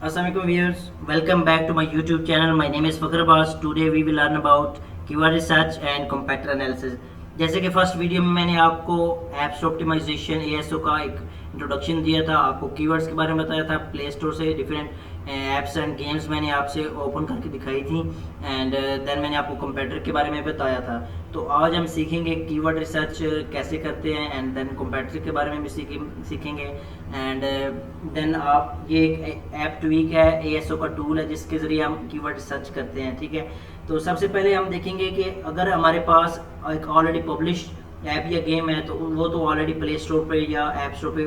Assalamualaikum viewers, welcome back to my YouTube channel. My name is Fakhr Abbas. Today we will learn about keyword research and competitor analysis. जैसे कि first video में मैंने आपको apps optimisation ASO का एक introduction दिया था, आपको कीवर्ड्स के बारे में बताया था, प्ले स्टोर से डिफरेंट एप्स एंड गेम्स मैंने आपसे ओपन करके दिखाई थी एंड देन मैंने आपको कंपेटिटर के बारे में बताया था। तो आज हम सीखेंगे कीवर्ड रिसर्च कैसे करते हैं एंड देन कंपेटिटर के बारे में भी सीखेंगे एंड देन आप ये एक ऐप ट्वीक है, एएसओ का टूल है जिसके ज़रिए हम कीवर्ड रिसर्च करते हैं। ठीक है, तो सबसे पहले हम देखेंगे कि अगर हमारे पास एक ऑलरेडी पब्लिश्ड ऐप या गेम है तो वो तो ऑलरेडी प्ले स्टोर पे या ऐप स्टोर पे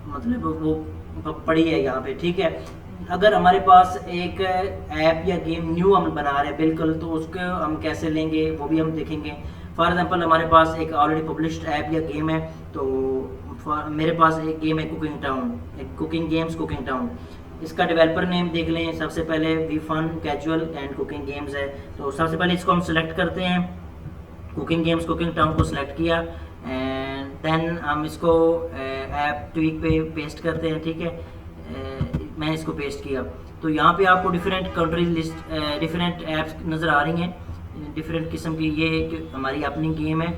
मतलब वो पड़ी है यहाँ पे। ठीक है, अगर हमारे पास एक ऐप या गेम न्यू हम बना रहे हैं बिल्कुल, तो उसको हम कैसे लेंगे वो भी हम देखेंगे। फॉर एग्जांपल हमारे पास एक ऑलरेडी पब्लिश्ड ऐप या गेम है, तो मेरे पास एक गेम है कुकिंग टाउन, एक कुकिंग टाउन। इसका डेवलपर नेम देख लें। सबसे पहले we fun casual and cooking games है, तो सबसे पहले इसको हम सिलेक्ट करते हैं, कुकिंग टाउन को सिलेक्ट किया एंड देन हम इसको ऐप ट्वीक पे पेस्ट करते हैं। ठीक है, मैंने इसको पेस्ट किया तो यहाँ पे आपको different countries list different apps नज़र आ रही हैं, डिफरेंट किस्म की। ये हमारी अपनी गेम है,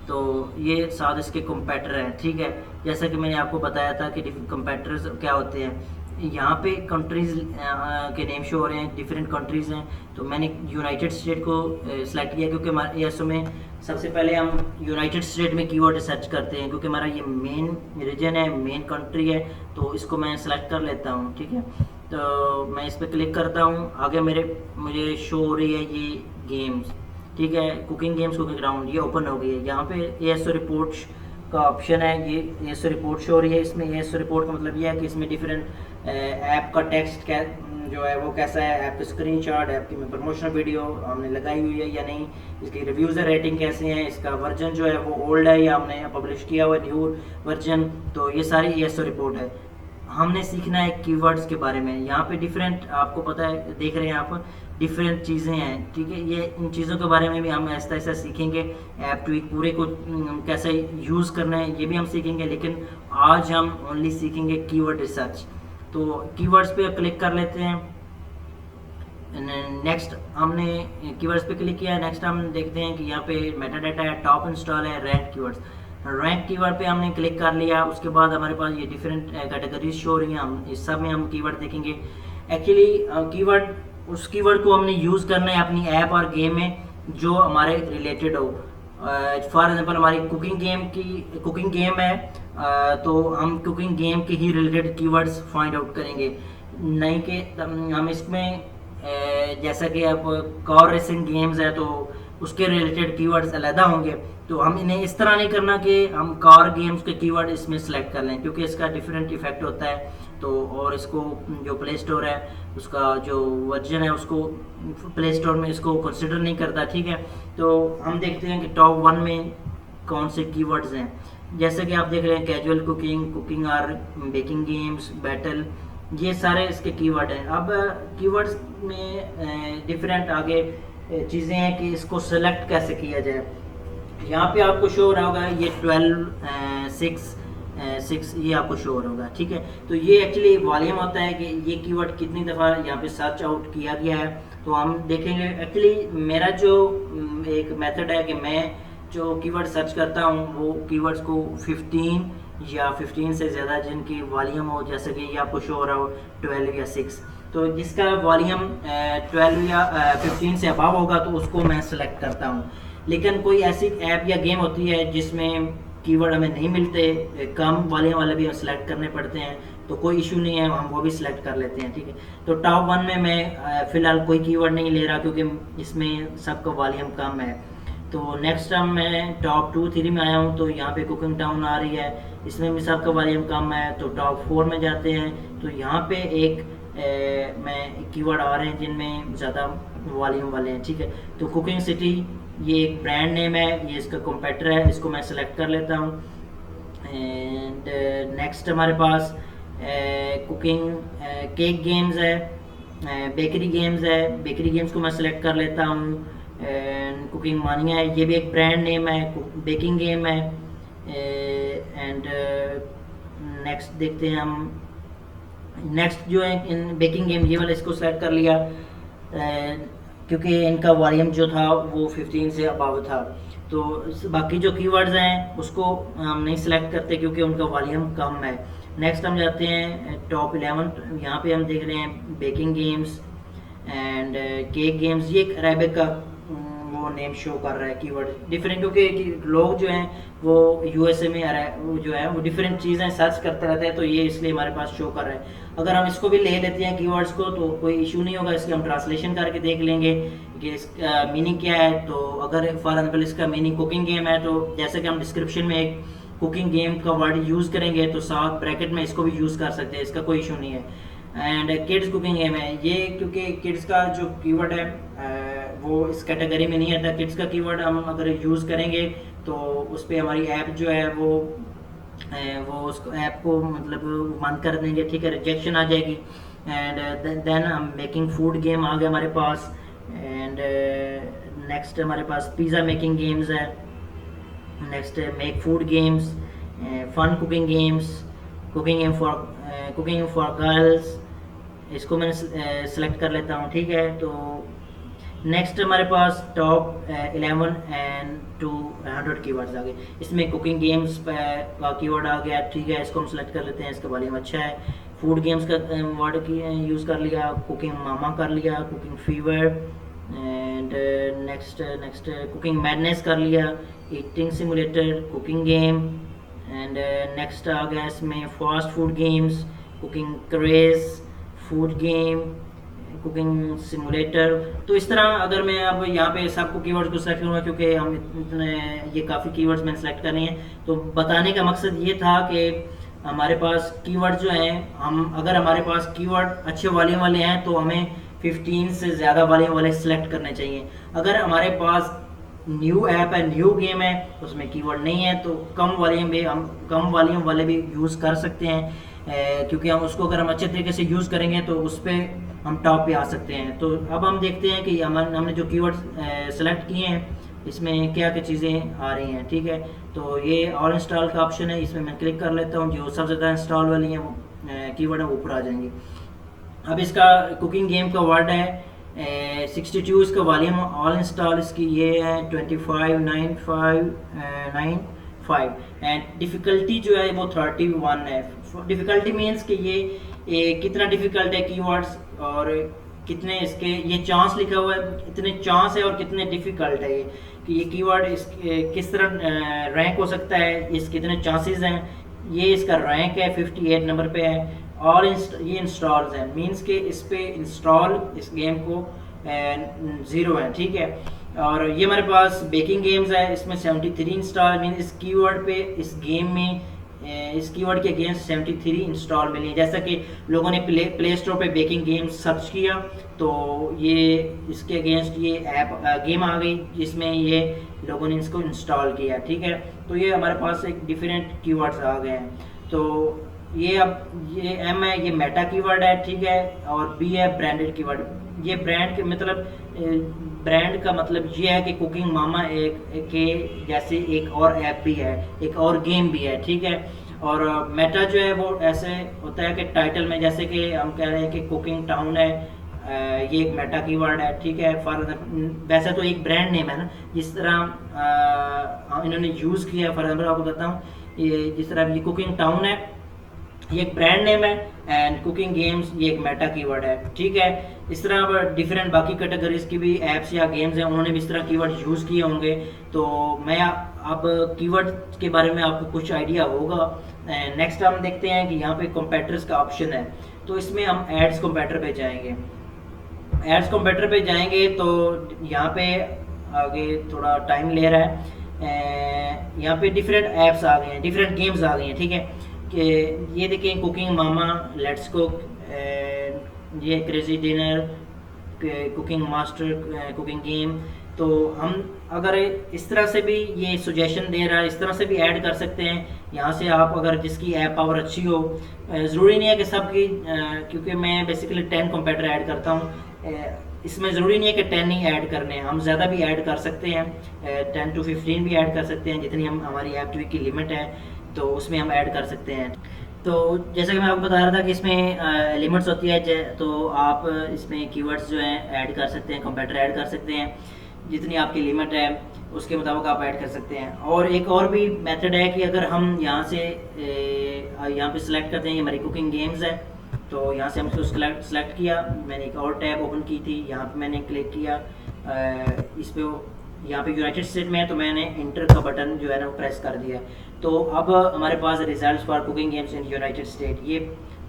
तो ये साथ इसके कंपेटिटर हैं। ठीक है, जैसा कि मैंने आपको बताया था कि कंपेटिटर्स क्या होते हैं। यहाँ पे कंट्रीज़ के नेम शो हो रहे हैं, डिफरेंट कंट्रीज़ हैं। तो मैंने यूनाइटेड स्टेट को सिलेक्ट किया क्योंकि हमारे एसओ में सबसे पहले हम यूनाइटेड स्टेट में कीवर्ड सर्च करते हैं क्योंकि हमारा ये मेन रीजन है, मेन कंट्री है, तो इसको मैं सेलेक्ट कर लेता हूँ। ठीक है, तो मैं इस पर क्लिक करता हूँ, आगे मुझे शो हो रही है ये गेम्स। ठीक है, कुकिंग ग्राउंड ये ओपन हो गई है। यहाँ पे एएसओ रिपोर्ट्स का ऑप्शन है, ये एएसओ रिपोर्ट शो हो रही है। इसमें एएसओ रिपोर्ट का मतलब ये है कि इसमें डिफरेंट ऐप का टेक्स्ट जो है वो कैसा है, ऐप का स्क्रीनशॉट, ऐप की प्रमोशनल वीडियो हमने लगाई हुई है या नहीं, इसकी रिव्यूज़ रेटिंग कैसे हैं, इसका वर्जन जो है वो ओल्ड है या हमने पब्लिश किया हुआ न्यू वर्जन। तो ये सारी एएसओ रिपोर्ट है। हमने सीखना है कीवर्ड्स के बारे में। यहाँ पे डिफरेंट आपको पता है, देख रहे हैं आप, डिफरेंट चीज़ें हैं। ठीक है, ये इन चीज़ों के बारे में भी हम ऐसा ऐसा सीखेंगे। ऐप ट्वीक पूरे को कैसे यूज़ करना है ये भी हम सीखेंगे, लेकिन आज हम ओनली सीखेंगे कीवर्ड रिसर्च। तो कीवर्ड्स पे क्लिक कर लेते हैं। नेक्स्ट हमने कीवर्ड्स पे क्लिक किया। नेक्स्ट हम देखते हैं कि यहाँ पे मेटा डाटा है, टॉप इंस्टॉल है, रैंक कीवर्ड्स। रैंक कीवर्ड पे हमने क्लिक कर लिया। उसके बाद हमारे पास ये डिफरेंट कैटेगरीज शो हो रही हैं। हम इस सब में हम कीवर्ड देखेंगे। एक्चुअली कीवर्ड उस कीवर्ड को हमने यूज़ करना है अपनी ऐप और गेम में जो हमारे रिलेटेड हो। फॉर एग्जांपल हमारी कुकिंग गेम है, तो हम कुकिंग गेम के ही रिलेटेड कीवर्ड्स फाइंड आउट करेंगे, नहीं कि हम इसमें जैसा कि अब कार रेसिंग गेम्स है तो उसके रिलेटेड कीवर्ड्स अलहदा होंगे। तो हम इन्हें इस तरह नहीं करना कि हम कार गेम्स के कीवर्ड इसमें सेलेक्ट कर लें, क्योंकि इसका डिफरेंट इफेक्ट होता है। तो और इसको जो प्ले स्टोर है उसका जो वर्जन है उसको प्ले स्टोर में इसको कंसिडर नहीं करता। ठीक है, तो हम देखते हैं कि टॉप 1 में कौन से कीवर्ड्स हैं। जैसे कि आप देख रहे हैं कैजुअल कुकिंग और बेकिंग गेम्स, बैटल, ये सारे इसके कीवर्ड हैं। अब कीवर्ड्स में डिफरेंट आगे चीज़ें हैं कि इसको सेलेक्ट कैसे किया जाए। यहाँ पे आपको शो हो रहा होगा ये 12 6 ये आपको शो हो रहा होगा। ठीक है, तो ये एक्चुअली वॉल्यूम होता है कि ये कीवर्ड कितनी दफ़ा यहाँ पे सर्च आउट किया गया है। तो हम देखेंगे। एक्चुअली मेरा जो एक मेथड है कि मैं जो कीवर्ड सर्च करता हूँ वो कीवर्ड्स को 15 या 15 से ज़्यादा जिनकी वॉल्यूम हो, जैसे कि ये आपको शो हो रहा हो 12 या 6, तो जिसका वॉल्यूम 12 या 15 से अबव होगा तो उसको मैं सेलेक्ट करता हूँ। लेकिन कोई ऐसी ऐप या गेम होती है जिसमें कीवर्ड हमें नहीं मिलते, कम वॉल्यूम वाले भी सेलेक्ट करने पड़ते हैं, तो कोई इशू नहीं है, हम वो भी सिलेक्ट कर लेते हैं। ठीक है, तो टॉप 1 में मैं फ़िलहाल कोई कीवर्ड नहीं ले रहा क्योंकि इसमें सबका वॉल्यूम कम है। तो नेक्स्ट टाइम मैं टॉप 2 3 में आया हूँ, तो यहाँ पे कुकिंग टाउन आ रही है, इसमें भी सबका वॉल्यूम कम है। तो टॉप 4 में जाते हैं, तो यहाँ पे मैं कीवर्ड आ रहे हैं जिनमें ज़्यादा वॉल्यूम वाले हैं। ठीक है, तो कुकिंग सिटी ये एक ब्रांड नेम है, ये इसका कंपेटिटर है, इसको मैं सेलेक्ट कर लेता हूँ। एंड नेक्स्ट हमारे पास कुकिंग केक गेम्स है, बेकरी गेम्स को मैं सेलेक्ट कर लेता हूँ। कुकिंग मानिया है, ये भी एक ब्रांड नेम है, बेकिंग गेम है। एंड नेक्स्ट देखते हैं हम नेक्स्ट जो है इन बेकिंग गेम, ये वाला इसको सेलेक्ट कर लिया क्योंकि इनका वॉल्यूम जो था वो 15 से अबव था। तो बाकी जो कीवर्ड्स हैं उसको हम नहीं सिलेक्ट करते क्योंकि उनका वॉल्यूम कम है। नेक्स्ट हम जाते हैं टॉप 11। यहाँ पे हम देख रहे हैं baking games and cake games. ये एक अरेबिक का वो नेम शो कर रहा है कीवर्ड डिफरेंट, क्योंकि लोग जो हैं वो यूएसए में वो जो है वो डिफरेंट चीज़ें सर्च करते रहते हैं, तो ये इसलिए हमारे पास शो कर रहा है। अगर हम इसको भी ले लेते हैं कीवर्ड्स को तो कोई इशू नहीं होगा, इसकी हम ट्रांसलेशन करके देख लेंगे कि इसका मीनिंग क्या है। तो अगर फॉर एग्जाम्पल इसका मीनिंग कुकिंग गेम है, तो जैसे कि हम डिस्क्रिप्शन में एक कुकिंग गेम का वर्ड यूज़ करेंगे तो साथ ब्रैकेट में इसको भी यूज़ कर सकते हैं, इसका कोई इशू नहीं है। एंड किड्स कुकिंग गेम है ये, क्योंकि किड्स का जो कीवर्ड है वो इस कैटेगरी में नहीं आता। किड्स का कीवर्ड हम अगर यूज़ करेंगे तो उस पर हमारी ऐप जो है वो उस ऐप को मतलब बंद कर देंगे, ठीक है, रिजेक्शन आ जाएगी। एंड देन हम मेकिंग फूड गेम आ गया हमारे पास। एंड नेक्स्ट हमारे पास पिज़्ज़ा मेकिंग गेम्स है। Next make food games, fun cooking games, cooking for girls, इसको मैंने सेलेक्ट कर लेता हूँ, ठीक है। तो नेक्स्ट हमारे पास टॉप 11 एंड 200 कीवर्ड्स आ गए। इसमें कुकिंग गेम्स का कीवर्ड आ गया, ठीक है, इसको हम सेलेक्ट कर लेते हैं, इसका वॉल्यूम अच्छा है। फूड गेम्स का वर्ड की यूज़ कर लिया, कुकिंग मामा कर लिया, cooking fever and next cooking madness कर लिया, eating simulator, cooking game. And next आ गया इसमें fast food games, cooking craze, food game, cooking simulator. तो इस तरह अगर मैं अब यहाँ पे सबको कीवर्ड्स को सेलेक्ट करूँगा, क्योंकि हम इतने ये काफ़ी कीवर्ड्स मैंने सेलेक्ट करने हैं, तो बताने का मकसद ये था कि हमारे पास कीवर्ड जो हैं, हम अगर हमारे पास कीवर्ड अच्छे वॉल्यूम वाले हैं तो हमें 15 से ज़्यादा वॉल्यूम वाले सेलेक्ट करने चाहिए। अगर हमारे पास न्यू ऐप है, न्यू गेम है, उसमें कीवर्ड नहीं है तो कम वॉल्यूम वाले भी यूज़ कर सकते हैं, क्योंकि हम उसको अगर हम अच्छे तरीके से यूज़ करेंगे तो उस पर हम टॉप पे आ सकते हैं। तो अब हम देखते हैं कि हमने जो कीवर्ड सेलेक्ट किए हैं इसमें क्या क्या चीज़ें आ रही हैं, ठीक है। तो ये ऑल इंस्टॉल का ऑप्शन है, इसमें मैं क्लिक कर लेता हूँ। जो सबसे ज़्यादा इंस्टॉल वाली हैं वो कीवर्ड है वो ऊपर आ जाएंगे। अब इसका कुकिंग गेम का वर्ड है 62, इसका वॉल्यूम ऑल इंस्टॉल इसकी ये है 259595 एंड डिफ़िकल्टी जो है वो 31 है। डिफ़िकल्टी मीन्स कि ये कितना डिफ़िकल्ट है कीवर्ड्स और कितने इसके ये चांस लिखा हुआ है, इतने चांस है और कितने डिफ़िकल्ट है ये कि ये कीवर्ड किस तरह रैंक हो सकता है, इस कितने चांसेस हैं। ये इसका रैंक है 58 नंबर पे है। ऑल ये इंस्टॉल्स हैं, मीन्स के इस पे इंस्टॉल इस गेम को 0 है, ठीक है। और ये हमारे पास बेकिंग गेम्स है, इसमें 73 इंस्टॉल, मीन इस कीवर्ड पे इस गेम में इस कीवर्ड के अगेंस्ट 73 इंस्टॉल मिली है। जैसा कि लोगों ने प्ले स्टोर पे बेकिंग गेम्स सर्च किया तो ये इसके अगेंस्ट ये ऐप गेम आ गई जिसमें ये लोगों ने इसको इंस्टॉल किया, ठीक है। तो ये हमारे पास एक डिफरेंट कीवर्ड्स आ गए हैं। तो ये अब ये एम है, ये मेटा कीवर्ड है, ठीक है, और बी है ब्रांडेड कीवर्ड। ये ब्रांड के मतलब ब्रांड का मतलब ये है कि कुकिंग मामा के जैसे एक और ऐप भी है, एक और गेम भी है, ठीक है। और मेटा जो है वो ऐसे होता है कि टाइटल में जैसे कि हम कह रहे हैं कि कुकिंग टाउन है, ये एक मेटा कीवर्ड है, ठीक है। वैसे तो एक ब्रांड नेम है ना, जिस तरह इन्होंने यूज़ किया है। फॉर एग्जाम्पल आपको बताता हूँ, ये जिस तरह ये कुकिंग टाउन है ये एक ब्रांड नेम है एंड कुकिंग गेम्स ये एक मेटा कीवर्ड है, ठीक है। इस तरह डिफरेंट बाकी कैटेगरीज की भी ऐप्स या गेम्स हैं, उन्होंने भी इस तरह कीवर्ड यूज़ किए होंगे। तो मैं अब कीवर्ड के बारे में आपको कुछ आइडिया होगा। नेक्स्ट हम देखते हैं कि यहाँ पे कंपेटर्स का ऑप्शन है, तो इसमें हम एड्स कंपेटर पे जाएंगे। एड्स कंपेटर पे जाएंगे तो यहाँ पे आगे थोड़ा टाइम ले रहा है। यहाँ पे डिफरेंट ऐप्स आ गए हैं, डिफरेंट गेम्स आ गई हैं, ठीक है। कि ये देखें कुकिंग मामा, लेट्स कुक, ये crazy dinner, cooking master, cooking game. तो हम अगर इस तरह से भी ये सजेशन दे रहा है, इस तरह से भी ऐड कर सकते हैं। यहाँ से आप अगर जिसकी ऐप पावर अच्छी हो, ज़रूरी नहीं है कि सबकी, क्योंकि मैं बेसिकली 10 कंप्यूटर ऐड करता हूँ, इसमें ज़रूरी नहीं है कि 10 ही ऐड करने हैं, हम ज़्यादा भी ऐड कर सकते हैं, 10 to 15 भी ऐड कर सकते हैं, जितनी हमारी ऐप की लिमिट है तो उसमें हम ऐड कर सकते हैं। तो जैसा कि मैं आपको बता रहा था कि इसमें एलिमेंट्स होती है, तो आप इसमें कीवर्ड्स जो हैं ऐड कर सकते हैं, कंपेटर ऐड कर सकते हैं, जितनी आपकी लिमिट है उसके मुताबिक आप ऐड कर सकते हैं। और एक और भी मेथड है कि अगर हम यहाँ से यहाँ पे सिलेक्ट करते हैं, ये हमारी कुकिंग गेम्स है, तो यहाँ से हम इसको सिलेक्ट किया, मैंने एक और टैब ओपन की थी, यहाँ पे मैंने क्लिक किया, इस पर यहाँ पे यूनाइटेड स्टेट में है तो मैंने इंटर का बटन जो है ना वो प्रेस कर दिया। तो अब हमारे पास results for cooking games in United State ये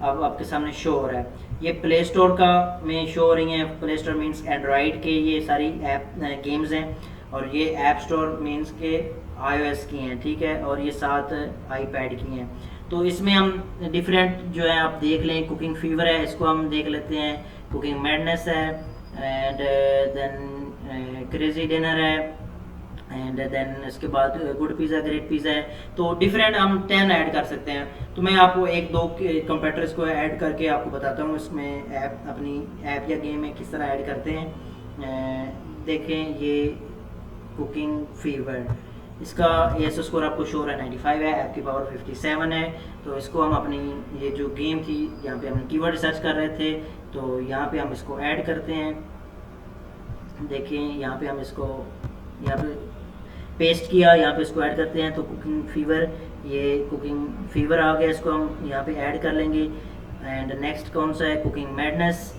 अब आपके सामने शो हो रहा है। ये प्ले स्टोर का में शो हो रही हैं। प्ले स्टोर मीन्स एंड्रॉयड के ये सारी ऐप गेम्स हैं, और ये ऐप स्टोर मीन्स के iOS की हैं, ठीक है, और ये 7 iPad की हैं। तो इसमें हम डिफरेंट जो है आप देख लें, कुकिंग फीवर है, इसको हम देख लेते हैं, कुकिंग मैडनेस है, एंड देन क्रेजी डिनर है, एंड देन इसके बाद गुड पिज़्ज़ा, ग्रेट पिज़्ज़ा है। तो डिफरेंट हम 10 ऐड कर सकते हैं। तो मैं आपको एक दो कंप्यूटर्स को ऐड करके आपको बताता हूँ इसमें ऐप, अपनी ऐप या गेम में किस तरह ऐड करते हैं। देखें ये कुकिंग फीवर, इसका ASO स्कोर आपको शो रहा है 95 है, ऐप की पावर 57 है। तो इसको हम अपनी ये जो गेम थी यहाँ पे हम कीवर्ड सर्च कर रहे थे, तो यहाँ पे हम इसको ऐड करते हैं। देखें यहाँ पे हम इसको यहाँ पे पेस्ट किया, यहाँ पे इसको ऐड करते हैं, तो कुकिंग फीवर, ये कुकिंग फीवर आ गया, इसको हम यहाँ पे ऐड कर लेंगे। एंड नेक्स्ट कौन सा है, कुकिंग मैडनेस,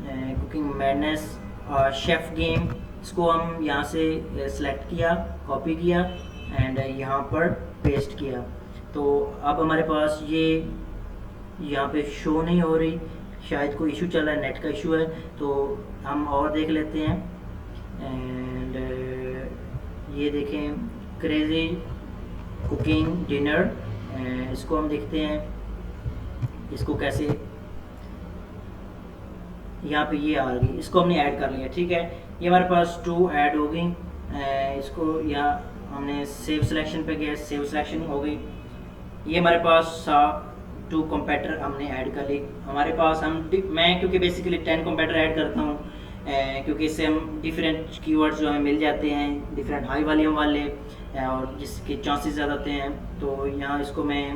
कुकिंग मैडनेस और शेफ़ गेम, इसको हम यहाँ से सिलेक्ट किया, कॉपी किया एंड यहाँ पर पेस्ट किया। तो अब हमारे पास ये यहाँ पे शो नहीं हो रही, शायद कोई इशू चल रहा है, नेट का इशू है, तो हम और देख लेते हैं। एंड ये देखें क्रेजी कुकिंग डिनर, इसको हम देखते हैं इसको कैसे, यहाँ पे ये आ गई, इसको हमने ऐड कर लिया, ठीक है। ये हमारे पास 2 ऐड हो गई, इसको यहाँ हमने सेव सिलेक्शन पे गया, सेव सिलेक्शन हो गई। ये हमारे पास 2 कंप्यूटर हमने ऐड कर ली हमारे पास। मैं क्योंकि बेसिकली 10 कंप्यूटर ऐड करता हूँ, क्योंकि इससे हम डिफरेंट कीवर्ड्स जो हमें मिल जाते हैं, डिफरेंट हाई वॉल्यूम वाले, और जिसके चांसेस ज़्यादा होते हैं। तो यहाँ इसको मैं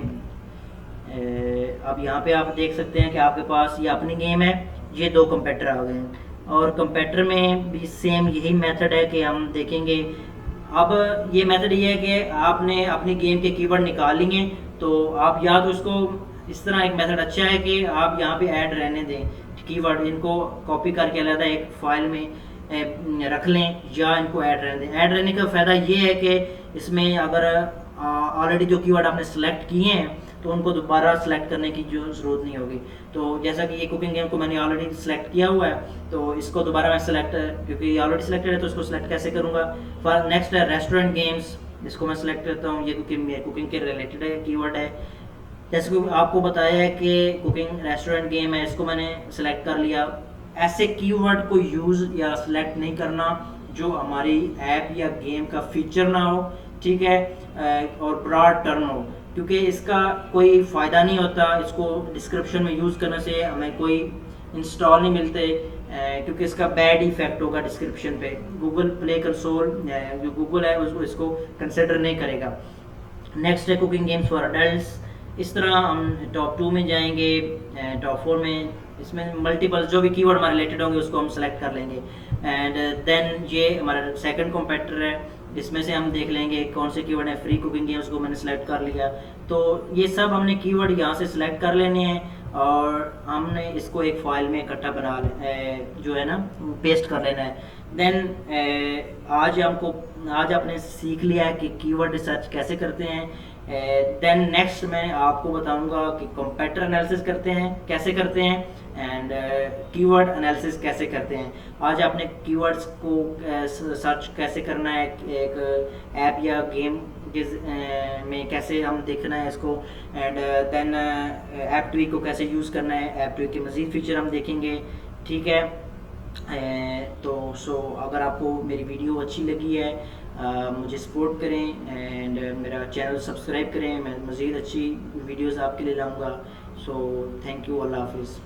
अब यहाँ पे आप देख सकते हैं कि आपके पास ये अपनी गेम है, ये 2 कंप्यूटर आ गए हैं, और कंप्यूटर में भी सेम यही मेथड है कि हम देखेंगे। अब ये मेथड ये है कि आपने अपनी गेम के कीवर्ड निकाल लिए, तो आप या तो उसको इस तरह, एक मेथड अच्छा है कि आप यहाँ पे ऐड रहने दें कीवर्ड, इनको कॉपी करके अलग एक फाइल में रख लें, या इनको ऐड रहने दें। ऐड रहने का फ़ायदा ये है कि इसमें अगर ऑलरेडी जो कीवर्ड आपने सेलेक्ट किए हैं तो उनको दोबारा सेलेक्ट करने की जो ज़रूरत नहीं होगी। तो जैसा कि ये कुकिंग गेम को मैंने ऑलरेडी सेलेक्ट किया हुआ है, तो इसको दोबारा मैं सेलेक्ट, क्योंकि ऑलरेडी सेलेक्टेड है तो इसको सेलेक्ट कैसे करूँगा। फॉर नेक्स्ट है रेस्टोरेंट गेम्स, इसको मैं सेलेक्ट करता हूँ, ये कुकिंग के रिलेटेड है, कीवर्ड है। जैसे कि आपको बताया है कि कुकिंग रेस्टोरेंट गेम है, इसको मैंने सेलेक्ट कर लिया। ऐसे कीवर्ड को यूज़ या सेलेक्ट नहीं करना जो हमारी ऐप या गेम का फीचर ना हो, ठीक है, और ब्रॉड टर्म हो, क्योंकि इसका कोई फ़ायदा नहीं होता। इसको डिस्क्रिप्शन में यूज़ करने से हमें कोई इंस्टॉल नहीं मिलते, क्योंकि इसका बैड इफेक्ट होगा डिस्क्रिप्शन पे। गूगल प्ले कंसोल जो गूगल है उसको इसको कंसिडर नहीं करेगा। नेक्स्ट है कुकिंग गेम्स फॉर अडल्ट्स। इस तरह हम टॉप 2 में जाएंगे, टॉप 4 में, इसमें मल्टीपल जो भी कीवर्ड हमारे रिलेटेड होंगे उसको हम सेलेक्ट कर लेंगे। एंड देन ये हमारा सेकंड कंपेटिटर है, इसमें से हम देख लेंगे कौन से कीवर्ड है। फ्री कुकिंग गेम्स को मैंने सेलेक्ट कर लिया। तो ये सब हमने कीवर्ड यहाँ से सिलेक्ट कर लेने हैं, और हमने इसको एक फाइल में इकट्ठा बना जो है ना पेस्ट कर लेना है। देन आज आपने सीख लिया है कि कीवर्ड रिसर्च कैसे करते हैं। देन नेक्स्ट मैं आपको बताऊंगा कि कंपेटिटर एनालिसिस कैसे करते हैं, एंड कीवर्ड एनालिसिस कैसे करते हैं। आज आपने कीवर्ड्स को सर्च कैसे करना है, एक ऐप या गेम में कैसे हम देखना है इसको, एंड देन ऐप ट्विक को कैसे यूज़ करना है। ऐप ट्विक के मज़ीद फीचर हम देखेंगे, ठीक है। तो अगर आपको मेरी वीडियो अच्छी लगी है, मुझे सपोर्ट करें एंड मेरा चैनल सब्सक्राइब करें। मैं मज़ीद अच्छी वीडियोस आपके लिए लाऊंगा। सो थैंक यू, अल्लाह हाफिज़।